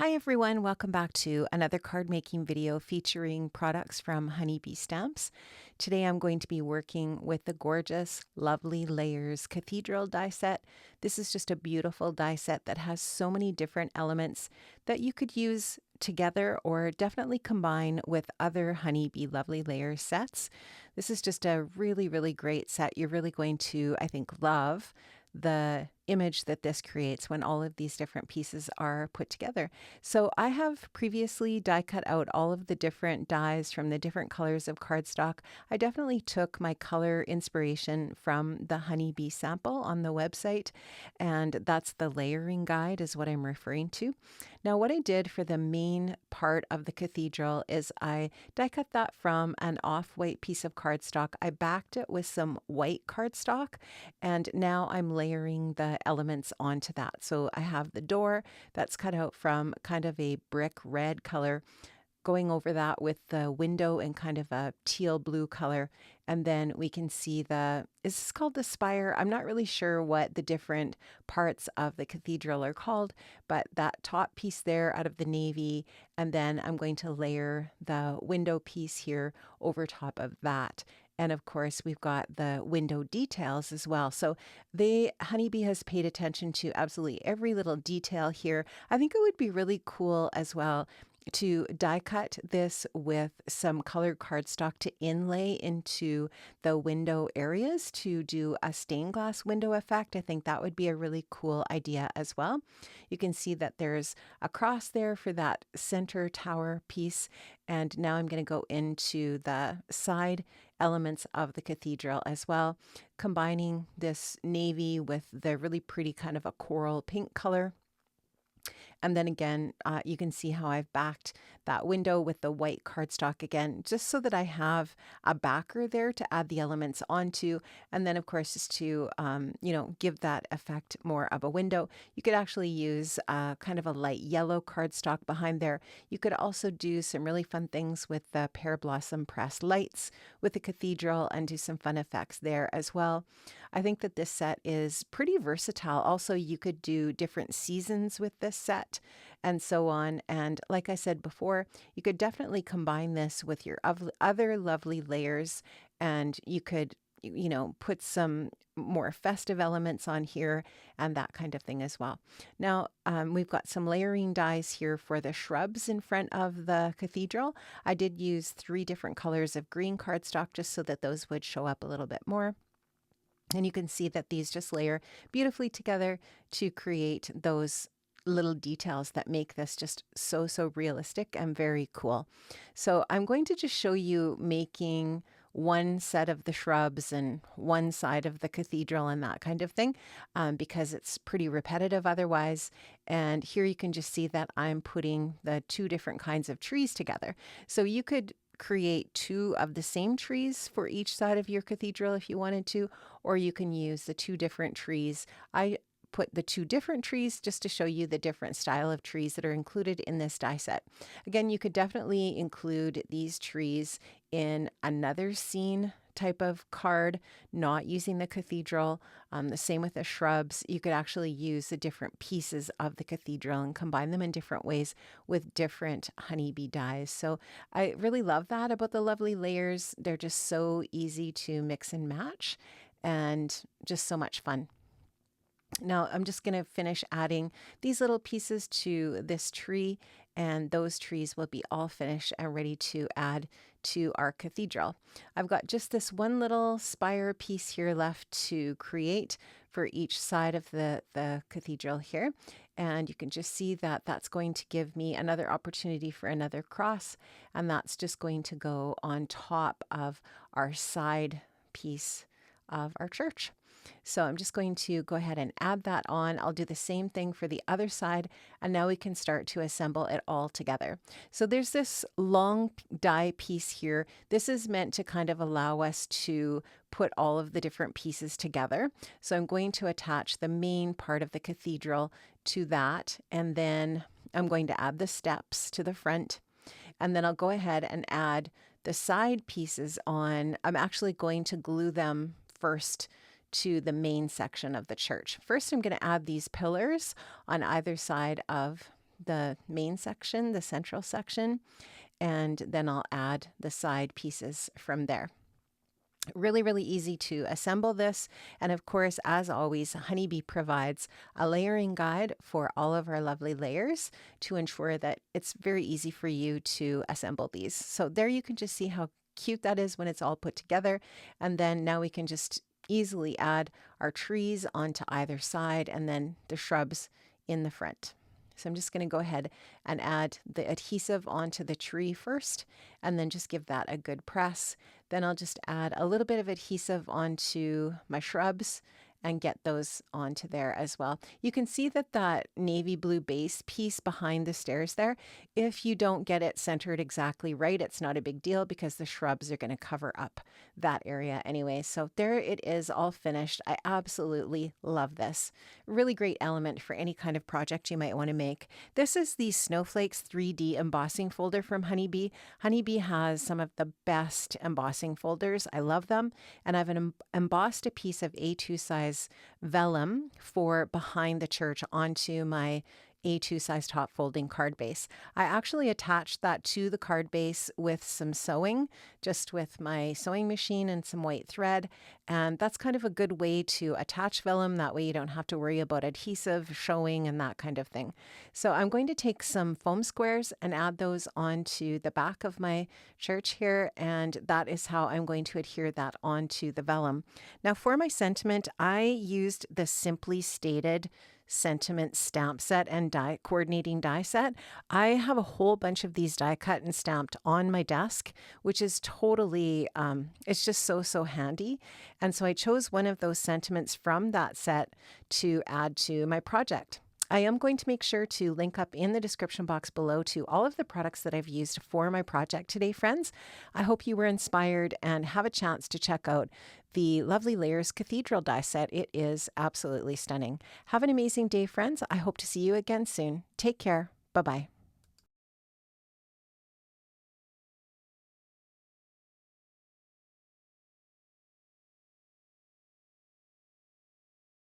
Hi everyone, welcome back to another card making video featuring products from Honeybee Stamps. Today I'm going to be working with the gorgeous Lovely Layers Cathedral die set. This is just a beautiful die set that has so many different elements that you could use together or definitely combine with other Honeybee Lovely Layers sets. This is just a really great set. You're really going to, I think, love the image that this creates when all of these different pieces are put together. So I have previously die cut out all of the different dies from the different colors of cardstock. I definitely took my color inspiration from the Honeybee sample on the website, and that's the layering guide is what I'm referring to. Now what I did for the main part of the cathedral is I die cut that from an off-white piece of cardstock. I backed it with some white cardstock, and now I'm layering the elements onto that. So I have the door that's cut out from kind of a brick red color, going over that with the window in kind of a teal blue color. And then we can see is this called the spire? I'm not really sure what the different parts of the cathedral are called, but that top piece there out of the navy, and then I'm going to layer the window piece here over top of that. And of course, we've got the window details as well. So Honeybee has paid attention to absolutely every little detail here. I think it would be really cool as well to die cut this with some colored cardstock to inlay into the window areas to do a stained glass window effect. I think that would be a really cool idea as well. You can see that there's a cross there for that center tower piece. And now I'm going to go into the side elements of the cathedral as well, combining this navy with the really pretty kind of a coral pink color. And then again, you can see how I've backed that window with the white cardstock again, just so that I have a backer there to add the elements onto. And then of course, just to, give that effect more of a window. You could actually use kind of a light yellow cardstock behind there. You could also do some really fun things with the pear blossom pressed lights with the cathedral and do some fun effects there as well. I think that this set is pretty versatile. Also, you could do different seasons with this set and so on. And like I said before, you could definitely combine this with your other lovely layers, and you could put some more festive elements on here and that kind of thing as well. Now, we've got some layering dies here for the shrubs in front of the cathedral. I did use 3 different colors of green cardstock just so that those would show up a little bit more. And you can see that these just layer beautifully together to create those little details that make this just so realistic and very cool. So I'm going to just show you making one set of the shrubs and one side of the cathedral and that kind of thing, because it's pretty repetitive otherwise. And here you can just see that I'm putting the 2 different kinds of trees together. So you could create 2 of the same trees for each side of your cathedral if you wanted to, or you can use the 2 different trees. I put the 2 different trees just to show you the different style of trees that are included in this die set. Again, you could definitely include these trees in another scene type of card, not using the cathedral. The same with the shrubs. You could actually use the different pieces of the cathedral and combine them in different ways with different Honeybee dies. So I really love that about the Lovely Layers. They're just so easy to mix and match and just so much fun. Now I'm just going to finish adding these little pieces to this tree, and those trees will be all finished and ready to add to our cathedral. I've got just this one little spire piece here left to create for each side of the cathedral here. And you can just see that that's going to give me another opportunity for another cross. And that's just going to go on top of our side piece of our church. So I'm just going to go ahead and add that on. I'll do the same thing for the other side, and now we can start to assemble it all together. So there's this long die piece here. This is meant to kind of allow us to put all of the different pieces together. So I'm going to attach the main part of the cathedral to that, and then I'm going to add the steps to the front, and then I'll go ahead and add the side pieces on. I'm actually going to glue them first to the main section of the church. First, I'm going to add these pillars on either side of the main section, the central section, and then I'll add the side pieces from there. Really, really easy to assemble this. And of course, as always, Honeybee provides a layering guide for all of our lovely layers to ensure that it's very easy for you to assemble these. So there you can just see how cute that is when it's all put together. And then now we can just easily add our trees onto either side and then the shrubs in the front. So I'm just going to go ahead and add the adhesive onto the tree first, and then just give that a good press. Then I'll just add a little bit of adhesive onto my shrubs and get those onto there as well. You can see that that navy blue base piece behind the stairs there, if you don't get it centered exactly right, it's not a big deal because the shrubs are going to cover up that area anyway. So there it is, all finished. I absolutely love this. Really great element for any kind of project you might want to make. This is the Snowflakes 3D embossing folder from Honeybee. Honeybee has some of the best embossing folders. I love them. And I've embossed a piece of A2 size vellum for behind the church onto my A2 size top folding card base. I actually attached that to the card base with some sewing, just with my sewing machine and some white thread. And that's kind of a good way to attach vellum. That way you don't have to worry about adhesive showing and that kind of thing. So I'm going to take some foam squares and add those onto the back of my church here. And that is how I'm going to adhere that onto the vellum. Now for my sentiment, I used the Simply Stated sentiment stamp set and coordinating die set. I have a whole bunch of these die cut and stamped on my desk, which is totally, it's just so handy. And so I chose one of those sentiments from that set to add to my project. I am going to make sure to link up in the description box below to all of the products that I've used for my project today, friends. I hope you were inspired and have a chance to check out the Lovely Layers Cathedral die set. It is absolutely stunning. Have an amazing day, friends. I hope to see you again soon. Take care. Bye-bye.